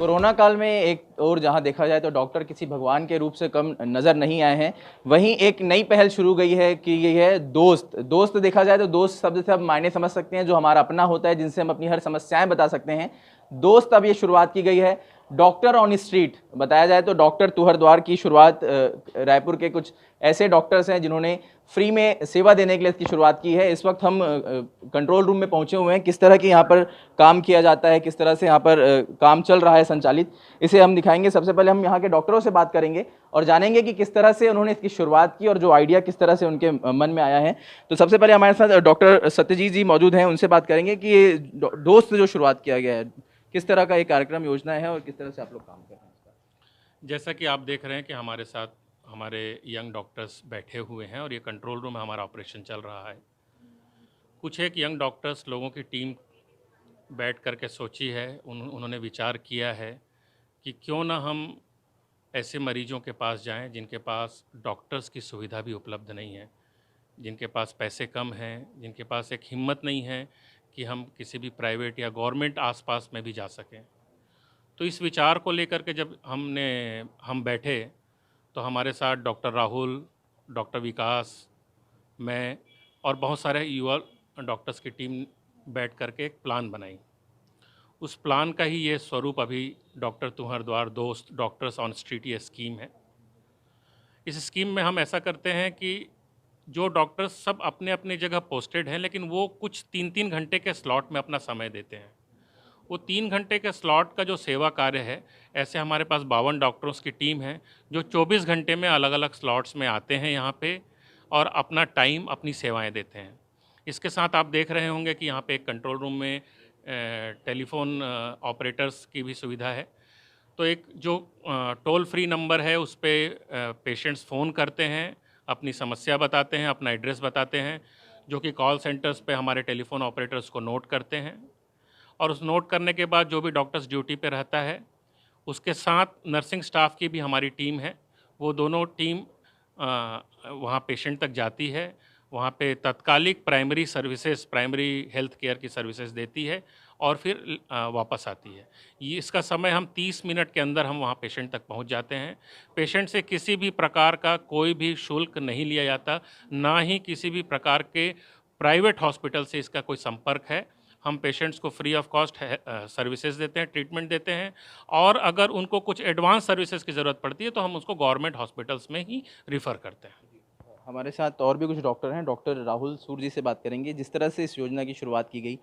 Corona काल में एक और जहां देखा जाए तो डॉक्टर किसी भगवान के रूप से कम नज़र नहीं आए हैं। वहीं एक नई पहल शुरू गई है कि ये है दोस्त देखा जाए तो दोस्त शब्द से आप मायने समझ सकते हैं, जो हमारा अपना होता है, जिनसे हम अपनी हर समस्याएं बता सकते हैं। दोस्त अब ये शुरुआत की गई है डॉक्टर ऑन स्ट्रीट। बताया जाए तो डॉक्टर तुहर द्वार की शुरुआत रायपुर के कुछ ऐसे डॉक्टर्स हैं जिन्होंने फ्री में सेवा देने के लिए इसकी शुरुआत की है। इस वक्त हम कंट्रोल रूम में पहुंचे हुए हैं। किस तरह की यहाँ पर काम किया जाता है, किस तरह से यहाँ पर काम चल रहा है संचालित, इसे हम दिखाएंगे। सबसे पहले हम यहाँ के डॉक्टरों से बात करेंगे और जानेंगे कि किस तरह से उन्होंने इसकी शुरुआत की और जो आइडिया किस तरह से उनके मन में आया है। तो सबसे पहले हमारे साथ डॉक्टर सत्यजीत जी मौजूद हैं, उनसे बात करेंगे कि ये दोस्त जो शुरुआत किया गया है, किस तरह का एक कार्यक्रम योजना है और किस तरह से आप लोग काम कर रहे हैं। जैसा कि आप देख रहे हैं कि हमारे साथ हमारे यंग डॉक्टर्स बैठे हुए हैं और ये कंट्रोल रूम में हमारा ऑपरेशन चल रहा है। कुछ एक यंग डॉक्टर्स लोगों की टीम बैठ कर के सोची है, उन्होंने विचार किया है कि क्यों ना हम ऐसे मरीजों के पास जाएं जिनके पास डॉक्टर्स की सुविधा भी उपलब्ध नहीं है, जिनके पास पैसे कम हैं, जिनके पास एक हिम्मत नहीं है कि हम किसी भी प्राइवेट या गवर्नमेंट आसपास में भी जा सकें। तो इस विचार को लेकर के जब हम बैठे तो हमारे साथ डॉक्टर राहुल, डॉक्टर विकास, मैं और बहुत सारे युवा डॉक्टर्स की टीम बैठ कर के एक प्लान बनाई। उस प्लान का ही ये स्वरूप अभी डॉक्टर तुहर द्वार दोस्त डॉक्टर्स ऑन स्ट्रीट ये स्कीम है। इस स्कीम में हम ऐसा करते हैं कि जो डॉक्टर्स सब अपने अपने जगह पोस्टेड हैं, लेकिन वो कुछ 3-3 घंटे के स्लॉट में अपना समय देते हैं। वो 3 घंटे के स्लॉट का जो सेवा कार्य है, ऐसे हमारे पास 52 डॉक्टर्स की टीम है जो 24 घंटे में अलग अलग स्लॉट्स में आते हैं यहाँ पे और अपना टाइम, अपनी सेवाएं देते हैं। इसके साथ आप देख रहे होंगे कि यहाँ पे एक कंट्रोल रूम में टेलीफोन ऑपरेटर्स की भी सुविधा है। तो एक जो टोल फ्री नंबर है उस पर पेशेंट्स फ़ोन करते हैं, अपनी समस्या बताते हैं, अपना एड्रेस बताते हैं, जो कि कॉल सेंटर्स पे हमारे टेलीफोन ऑपरेटर्स को नोट करते हैं। और उस नोट करने के बाद जो भी डॉक्टर्स ड्यूटी पे रहता है, उसके साथ नर्सिंग स्टाफ की भी हमारी टीम है। वो दोनों टीम वहाँ पेशेंट तक जाती है, वहाँ पे तत्कालिक प्राइमरी हेल्थ केयर की सर्विसेज देती है और फिर वापस आती है। ये इसका समय हम 30 मिनट के अंदर हम वहाँ पेशेंट तक पहुँच जाते हैं। पेशेंट से किसी भी प्रकार का कोई भी शुल्क नहीं लिया जाता, ना ही किसी भी प्रकार के प्राइवेट हॉस्पिटल से इसका कोई संपर्क है। हम पेशेंट्स को फ्री ऑफ कॉस्ट सर्विसेज देते हैं, ट्रीटमेंट देते हैं और अगर उनको कुछ एडवांस सर्विसेज की ज़रूरत पड़ती है तो हम उसको गवर्नमेंट हॉस्पिटल्स में ही रिफ़र करते हैं। हमारे साथ और भी कुछ डॉक्टर हैं। डॉक्टर राहुल सूर जी से बात करेंगे। जिस तरह से इस योजना की शुरुआत की गई,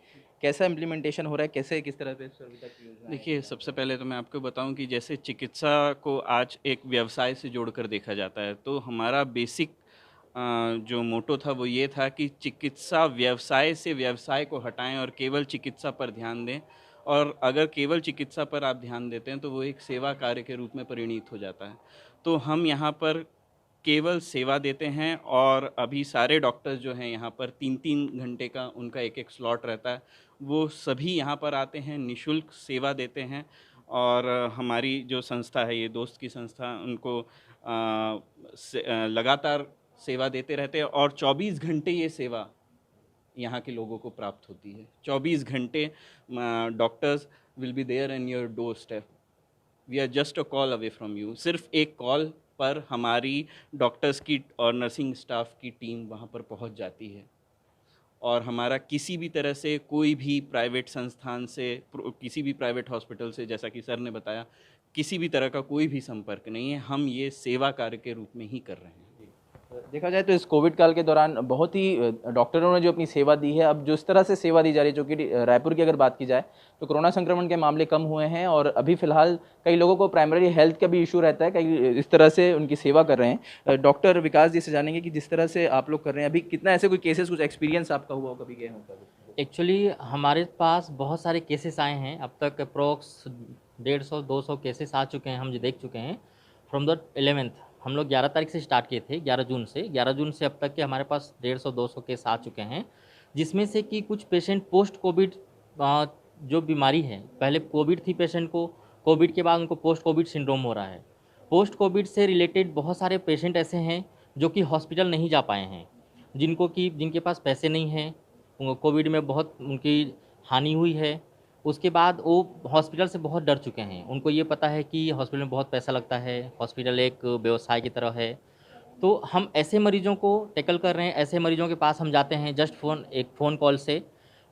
कैसा इम्प्लीमेंटेशन हो रहा है, कैसे किस तरह से सुविधा की योजना है? देखिए, सबसे पहले तो मैं आपको बताऊं कि जैसे चिकित्सा को आज एक व्यवसाय से जोड़कर देखा जाता है, तो हमारा बेसिक जो मोटो था वो ये था कि चिकित्सा व्यवसाय से व्यवसाय को हटाएं और केवल चिकित्सा पर ध्यान दें। और अगर केवल चिकित्सा पर आप ध्यान देते हैं तो वो एक सेवा कार्य के रूप में परिणित हो जाता है। तो हम यहाँ पर केवल सेवा देते हैं और अभी सारे डॉक्टर्स जो हैं यहाँ पर 3-3 घंटे का उनका एक स्लॉट रहता है। वो सभी यहाँ पर आते हैं, निःशुल्क सेवा देते हैं। और हमारी जो संस्था है, ये दोस्त की संस्था, उनको लगातार सेवा देते रहते हैं और 24 घंटे ये सेवा यहाँ के लोगों को प्राप्त होती है। 24 घंटे doctors will be there in your doorstep. We are just a call away from you. सिर्फ एक कॉल पर हमारी डॉक्टर्स की और नर्सिंग स्टाफ की टीम वहाँ पर पहुँच जाती है और हमारा किसी भी तरह से कोई भी प्राइवेट संस्थान से, किसी भी प्राइवेट हॉस्पिटल से, जैसा कि सर ने बताया, किसी भी तरह का कोई भी संपर्क नहीं है। हम ये सेवा कार्य के रूप में ही कर रहे हैं। देखा जाए तो इस कोविड काल के दौरान बहुत ही डॉक्टरों ने जो अपनी सेवा दी है, अब जो इस तरह से सेवा दी जा रही है, जो कि रायपुर की अगर बात की जाए तो कोरोना संक्रमण के मामले कम हुए हैं और अभी फिलहाल कई लोगों को प्राइमरी हेल्थ का भी इशू रहता है, कई इस तरह से उनकी सेवा कर रहे हैं। डॉक्टर विकास जी से जानेंगे कि जिस तरह से आप लोग कर रहे हैं, अभी कितना ऐसे कोई केसेस, कुछ एक्सपीरियंस आपका हुआ हो, कभी गए हो कभी? एक्चुअली हमारे पास बहुत सारे केसेस आए हैं। अब तक अप्रोक्स 150-200 केसेस आ चुके हैं, हम जो देख चुके हैं। फ्रॉम द 11th हम लोग 11 तारीख से स्टार्ट किए थे, 11 जून से अब तक के हमारे पास 150-200 केस आ चुके हैं, जिसमें से कि कुछ पेशेंट पोस्ट कोविड जो बीमारी है, पहले कोविड थी पेशेंट को, कोविड के बाद उनको पोस्ट कोविड सिंड्रोम हो रहा है। पोस्ट कोविड से रिलेटेड बहुत सारे पेशेंट ऐसे हैं जो कि हॉस्पिटल नहीं जा पाए हैं, जिनके पास पैसे नहीं हैं, कोविड में बहुत उनकी हानि हुई है, उसके बाद वो हॉस्पिटल से बहुत डर चुके हैं। उनको ये पता है कि हॉस्पिटल में बहुत पैसा लगता है, हॉस्पिटल एक व्यवसाय की तरह है। तो हम ऐसे मरीजों को टैकल कर रहे हैं, ऐसे मरीजों के पास हम जाते हैं जस्ट एक फ़ोन कॉल से।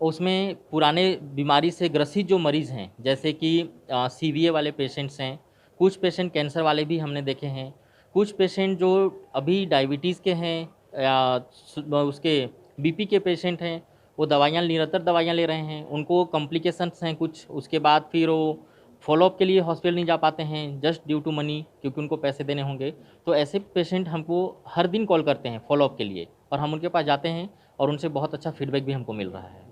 उसमें पुराने बीमारी से ग्रसित जो मरीज़ हैं, जैसे कि सीवीए वाले पेशेंट्स हैं, कुछ पेशेंट कैंसर वाले भी हमने देखे हैं, कुछ पेशेंट जो अभी डायबिटीज़ के हैं या उसके बीपी के पेशेंट हैं, वो दवाइयाँ निरंतर दवाइयाँ ले रहे हैं, उनको कॉम्प्लिकेशंस हैं कुछ, उसके बाद फिर वो फॉलोअप के लिए हॉस्पिटल नहीं जा पाते हैं जस्ट ड्यू टू मनी, क्योंकि उनको पैसे देने होंगे। तो ऐसे पेशेंट हमको हर दिन कॉल करते हैं फॉलोअप के लिए, और हम उनके पास जाते हैं और उनसे बहुत अच्छा फीडबैक भी हमको मिल रहा है।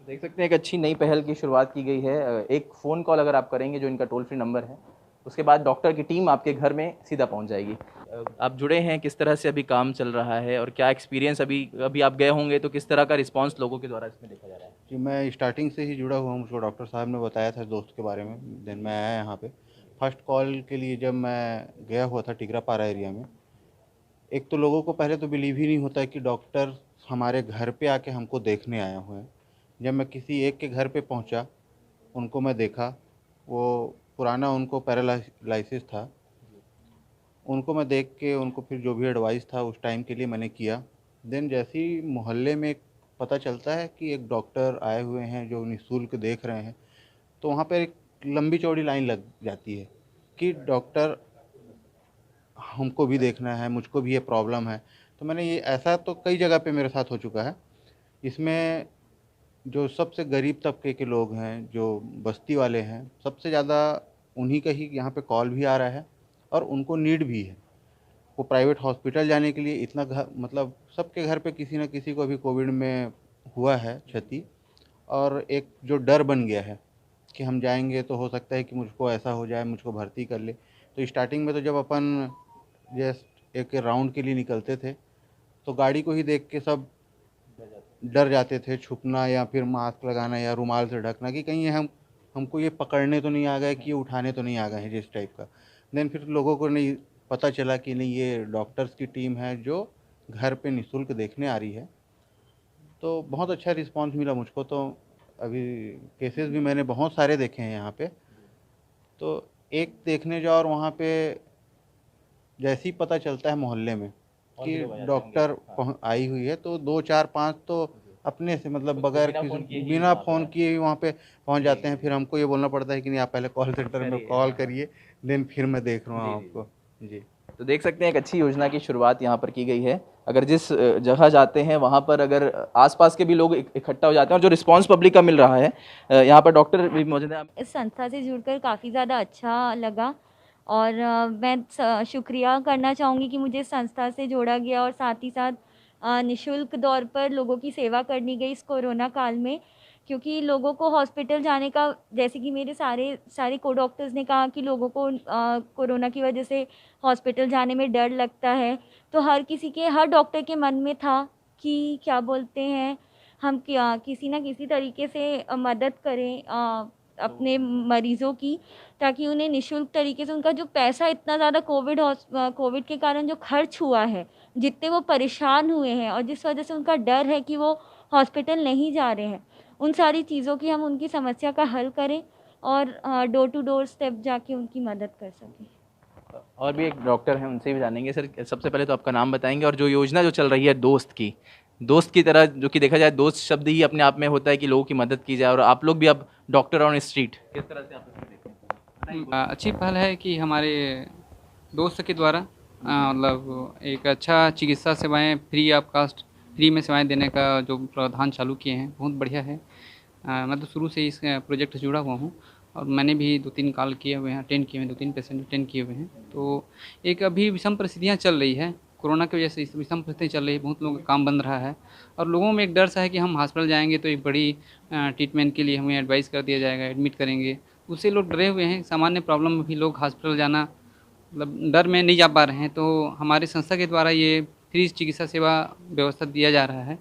देख सकते हैं एक अच्छी नई पहल की शुरुआत की गई है। एक फ़ोन कॉल अगर आप करेंगे, जो इनका टोल फ्री नंबर है, उसके बाद डॉक्टर की टीम आपके घर में सीधा पहुंच जाएगी। आप जुड़े हैं, किस तरह से अभी काम चल रहा है और क्या एक्सपीरियंस अभी अभी आप गए होंगे तो किस तरह का रिस्पांस लोगों के द्वारा इसमें देखा जा रहा है? जी, मैं स्टार्टिंग से ही जुड़ा हुआ हूँ। मुझको डॉक्टर साहब ने बताया था दोस्त के बारे में, देन मैं आया यहाँ पे। फर्स्ट कॉल के लिए जब मैं गया हुआ था टिकरापारा एरिया में, एक तो लोगों को पहले तो बिलीव ही नहीं होता है कि डॉक्टर हमारे घर पे आके हमको देखने आया हुआ है। जब मैं किसी एक के घर पे पहुँचा, उनको मैं देखा, वो पुराना उनको पैरालाइसिस था। उनको मैं देख के उनको फिर जो भी एडवाइस था उस टाइम के लिए मैंने किया। देन जैसे ही मोहल्ले में पता चलता है कि एक डॉक्टर आए हुए हैं जो निःशुल्क देख रहे हैं, तो वहाँ पर एक लंबी चौड़ी लाइन लग जाती है कि डॉक्टर हमको भी देखना है, मुझको भी ये प्रॉब्लम है। तो मैंने ये ऐसा तो कई जगह पे मेरे साथ हो चुका है। इसमें जो सबसे गरीब तबके के लोग हैं, जो बस्ती वाले हैं, सबसे ज़्यादा उन्हीं का ही यहाँ पे कॉल भी आ रहा है और उनको नीड भी है। वो प्राइवेट हॉस्पिटल जाने के लिए इतना मतलब सबके घर पे किसी न किसी को अभी कोविड में हुआ है क्षति, और एक जो डर बन गया है कि हम जाएंगे तो हो सकता है कि मुझको ऐसा हो जाए, मुझको भर्ती कर ले। तो स्टार्टिंग में तो जब अपन जस्ट एक राउंड के लिए निकलते थे तो गाड़ी को ही देख के सब डर जाते थे, छुपना या फिर मास्क लगाना या रुमाल से ढकना कि कहीं हमको ये पकड़ने तो नहीं आ गए, कि ये उठाने तो नहीं आ गए हैं, जिस टाइप का। देन फिर लोगों को नहीं पता चला कि नहीं, ये डॉक्टर्स की टीम है जो घर पे निःशुल्क देखने आ रही है। तो बहुत अच्छा रिस्पांस मिला मुझको। तो अभी केसेस भी मैंने बहुत सारे देखे हैं यहाँ पे। तो एक देखने जाओ और वहाँ पे जैसे ही पता चलता है मोहल्ले में कि डॉक्टर आई हुई है, तो 2 4 5 तो अपने से मतलब बगैर बिना फ़ोन किए ही वहाँ पे पहुँच जाते हैं। फिर हमको ये बोलना पड़ता है कि नहीं, आप पहले कॉल सेंटर में कॉल करिए, देन फिर मैं देख रहा हूँ आपको। जी, तो देख सकते हैं एक अच्छी योजना की शुरुआत यहाँ पर की गई है। अगर जिस जगह जाते हैं वहाँ पर अगर आसपास के भी लोग इकट्ठा हो जाते हैं और जो रिस्पांस पब्लिक का मिल रहा है, यहाँ पर डॉक्टर भी मौजूद है। इस संस्था से जुड़कर काफ़ी ज़्यादा अच्छा लगा, और मैं शुक्रिया करना चाहूँगी कि मुझे इस संस्था से जोड़ा गया और साथ ही साथ निःशुल्क तौर पर लोगों की सेवा करनी गई इस कोरोना काल में। क्योंकि लोगों को हॉस्पिटल जाने का, जैसे कि मेरे सारे को डॉक्टर्स ने कहा कि लोगों को कोरोना की वजह से हॉस्पिटल जाने में डर लगता है। तो हर डॉक्टर के मन में था कि क्या बोलते हैं, हम क्या किसी न किसी तरीके से मदद करें अपने मरीज़ों की, ताकि उन्हें निःशुल्क तरीके से उनका जो पैसा इतना ज़्यादा कोविड के कारण जो खर्च हुआ है, जितने वो परेशान हुए हैं और जिस वजह से उनका डर है कि वो हॉस्पिटल नहीं जा रहे हैं, उन सारी चीज़ों की हम उनकी समस्या का हल करें और डोर टू डोर स्टेप जाके उनकी मदद कर सकें। और भी एक डॉक्टर हैं, उनसे भी जानेंगे। सर, सबसे पहले तो आपका नाम बताएंगे और जो योजना जो चल रही है दोस्त की तरह, जो कि देखा जाए दोस्त शब्द ही अपने आप में होता है कि लोगों की मदद की जाए, और आप लोग भी अब डॉक्टर ऑन स्ट्रीट, किस तरह से आप इसमें देखते हैं? अच्छी पहल है कि हमारे दोस्त के द्वारा मतलब एक अच्छा चिकित्सा सेवाएं फ्री में सेवाएं देने का जो प्रावधान चालू किए हैं, बहुत बढ़िया है। मैं तो शुरू से इस प्रोजेक्ट से जुड़ा हुआ हूँ और मैंने भी 2-3 कॉल किए हुए हैं, अटेंड किए हुए हैं, 2-3 पेशेंट अटेंड किए हुए हैं। तो एक अभी विषम परिस्थितियाँ चल रही है, कोरोना की वजह से इस विषम परिस्थिति चल रही है, बहुत लोगों का काम बंद रहा है और लोगों में एक डर सा है कि हम हॉस्पिटल जाएंगे तो एक बड़ी ट्रीटमेंट के लिए हमें एडवाइस कर दिया जाएगा, एडमिट करेंगे, उससे लोग डरे हुए हैं। सामान्य प्रॉब्लम में भी लोग हॉस्पिटल जाना मतलब डर में नहीं जा पा रहे हैं। तो हमारी संस्था के द्वारा ये फ्री चिकित्सा सेवा व्यवस्था दिया जा रहा है।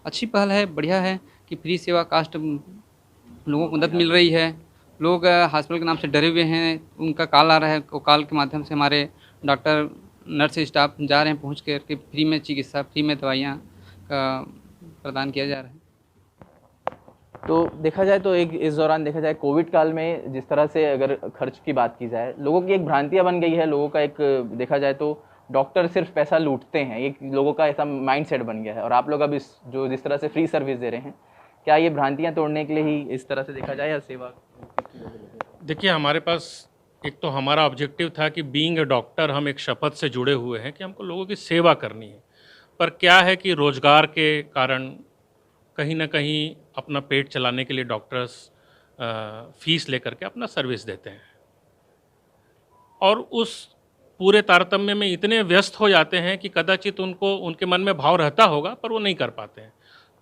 अच्छी पहल है, बढ़िया है कि फ्री सेवा कास्ट लोगों को मदद मिल रही है। लोग हॉस्पिटल के नाम से डरे हुए हैं, उनका कॉल आ रहा है, वो कॉल के माध्यम से हमारे डॉक्टर नर्स स्टाफ जा रहे हैं, पहुँच कर के फ्री में चिकित्सा, फ्री में दवाइयाँ का प्रदान किया जा रहा है। तो देखा जाए तो एक इस दौरान देखा जाए कोविड काल में जिस तरह से अगर खर्च की बात की जाए, लोगों की एक भ्रांतियाँ बन गई है, लोगों का एक देखा जाए तो डॉक्टर सिर्फ पैसा लूटते हैं, एक लोगों का ऐसा माइंडसेट बन गया है। और आप लोग अब जिस तरह से फ्री सर्विस दे रहे हैं, क्या ये भ्रांतियाँ तोड़ने के लिए ही इस तरह से देखा जाए या सेवा? देखिए, हमारे पास एक तो हमारा ऑब्जेक्टिव था कि बीइंग ए डॉक्टर हम एक शपथ से जुड़े हुए हैं कि हमको लोगों की सेवा करनी है। पर क्या है कि रोज़गार के कारण कहीं ना कहीं अपना पेट चलाने के लिए डॉक्टर्स फीस लेकर के अपना सर्विस देते हैं, और उस पूरे तारतम्य में इतने व्यस्त हो जाते हैं कि कदाचित उनको उनके मन में भाव रहता होगा पर वो नहीं कर पाते हैं।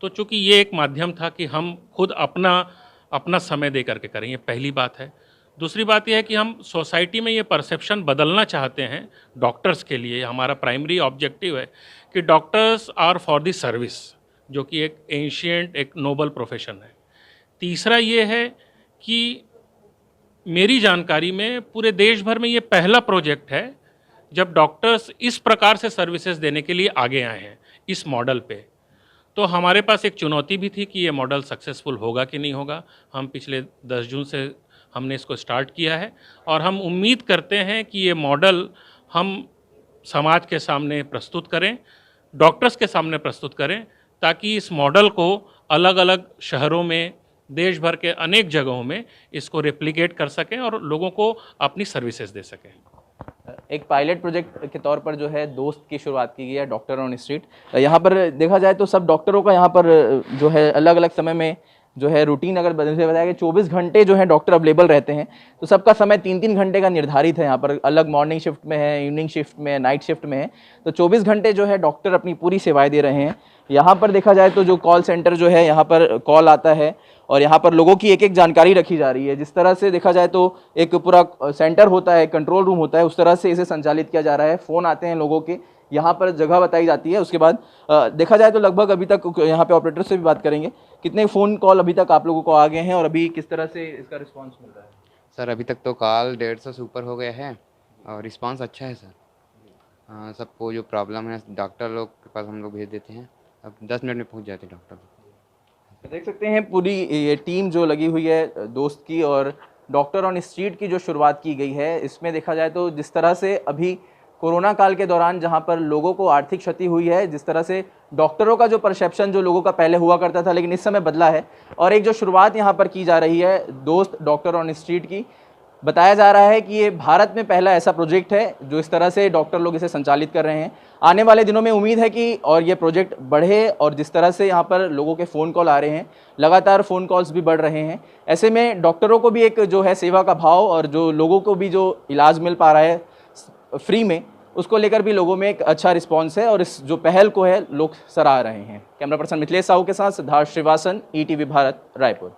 तो चूंकि ये एक माध्यम था कि हम खुद अपना समय दे करके करें, ये पहली बात है। दूसरी बात यह है कि हम सोसाइटी में ये परसेप्शन बदलना चाहते हैं डॉक्टर्स के लिए। हमारा प्राइमरी ऑब्जेक्टिव है कि doctors are for the service, जो कि एक एंशिएंट एक नोबल प्रोफेशन है। तीसरा ये है कि मेरी जानकारी में पूरे देश भर में ये पहला प्रोजेक्ट है जब डॉक्टर्स इस प्रकार से सर्विसेज देने के लिए आगे आए हैं इस मॉडल पे। तो हमारे पास एक चुनौती भी थी कि ये मॉडल सक्सेसफुल होगा कि नहीं होगा। हम पिछले 10 जून से हमने इसको स्टार्ट किया है और हम उम्मीद करते हैं कि ये मॉडल हम समाज के सामने प्रस्तुत करें, डॉक्टर्स के सामने प्रस्तुत करें, ताकि इस मॉडल को अलग अलग शहरों में, देश भर के अनेक जगहों में इसको रेप्लिकेट कर सकें और लोगों को अपनी सर्विसेज दे सकें। एक पायलट प्रोजेक्ट के तौर पर जो है दोस्त की शुरुआत की गई है डॉक्टर ऑन स्ट्रीट। यहाँ पर देखा जाए तो सब डॉक्टरों का यहाँ पर जो है अलग अलग समय में जो है रूटीन, अगर बदल से बताया कि 24 घंटे जो है डॉक्टर अवेलेबल रहते हैं, तो सबका समय 3-3 घंटे का निर्धारित है। यहाँ पर अलग मॉर्निंग शिफ्ट में है, इवनिंग शिफ्ट में है, नाइट शिफ्ट में है, तो 24 घंटे जो है डॉक्टर अपनी पूरी सेवाएं दे रहे हैं। यहाँ पर देखा जाए तो जो कॉल सेंटर जो है, यहाँ पर कॉल आता है और यहाँ पर लोगों की एक एक जानकारी रखी जा रही है। जिस तरह से देखा जाए तो एक पूरा सेंटर होता है, कंट्रोल रूम होता है, उस तरह से इसे संचालित किया जा रहा है। फ़ोन आते हैं लोगों के, यहाँ पर जगह बताई जाती है। उसके बाद देखा जाए तो लगभग अभी तक, यहाँ पे ऑपरेटर से भी बात करेंगे, कितने फ़ोन कॉल अभी तक आप लोगों को आ गए हैं और अभी किस तरह से इसका रिस्पांस मिल रहा है? सर अभी तक तो कॉल 150 से ऊपर हो गया है और रिस्पांस अच्छा है सर। हाँ, सबको जो प्रॉब्लम है डॉक्टर लोग के पास हम लोग भेज देते हैं, अब 10 मिनट में पहुंच जाते हैं डॉक्टर। देख सकते हैं पूरी ये टीम जो लगी हुई है दोस्त की और डॉक्टर ऑन स्ट्रीट की जो शुरुआत की गई है, इसमें देखा जाए तो जिस तरह से अभी कोरोना काल के दौरान जहां पर लोगों को आर्थिक क्षति हुई है, जिस तरह से डॉक्टरों का जो परसेप्शन जो लोगों का पहले हुआ करता था लेकिन इस समय बदला है, और एक जो शुरुआत यहां पर की जा रही है दोस्त डॉक्टर ऑन स्ट्रीट की, बताया जा रहा है कि ये भारत में पहला ऐसा प्रोजेक्ट है जो इस तरह से डॉक्टर लोग इसे संचालित कर रहे हैं। आने वाले दिनों में उम्मीद है कि और ये प्रोजेक्ट बढ़े, और जिस तरह से यहाँ पर लोगों के फ़ोन कॉल आ रहे हैं, लगातार फ़ोन कॉल्स भी बढ़ रहे हैं, ऐसे में डॉक्टरों को भी एक जो है सेवा का भाव और जो लोगों को भी जो इलाज मिल पा रहा है फ्री में, उसको लेकर भी लोगों में एक अच्छा रिस्पॉन्स है और इस जो पहल को है लोग सराह रहे हैं। कैमरा पर्सन मिथिलेश साहू के साथ सिद्धार्थ श्रीवासन, ETV भारत, रायपुर।